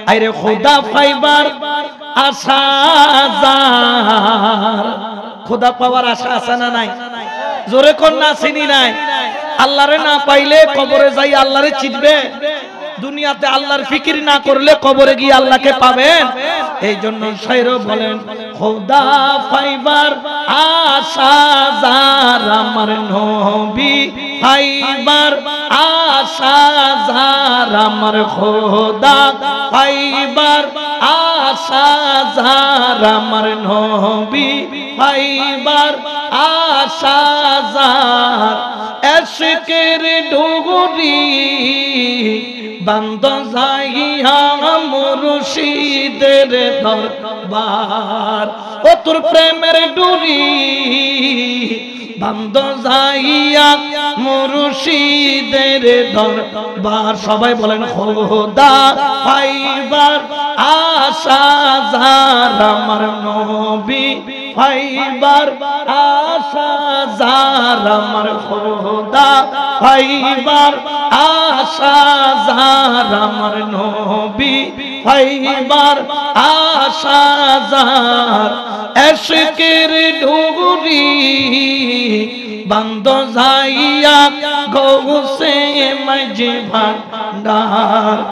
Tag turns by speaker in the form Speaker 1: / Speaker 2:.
Speaker 1: আরে খোদা পাইবার আশা যার, খোদা পাওয়ার আশা আছে না নাই? জোরে কোন না চিনি নাই? আল্লাহরে না পাইলে কবরে যাই আল্লাহরে চিনবে? দুনিয়াতে আল্লাহর ফিকির না করলে কবরে গিয়ে আল্লাহকে পাবেন? এই জন্য শায়র বলেন খোদা পাইবার আশা যার, আমার নবী পাইবার আশা যার, আমার খোদা পাইবার আশা যার, আমার নবী পাইবার আশা যার, এশকের ডুগুরি বান্দ যাইয়া মুর্শিদের দরবার, ও তোর প্রেমের ডুরি বান্দ যাইয়া মুর্শিদের দরবার। সবাই বলেন খোদা পাইবার আশা যার, আমার নবী পাইবার আশা যার, আমার খোদা পাইবার আশা যার, আমার নবী পাইবার আশা যার, এশকের ডুগুরি বান্দ যাইয়া গৌসে মাঝে ভান্ডার।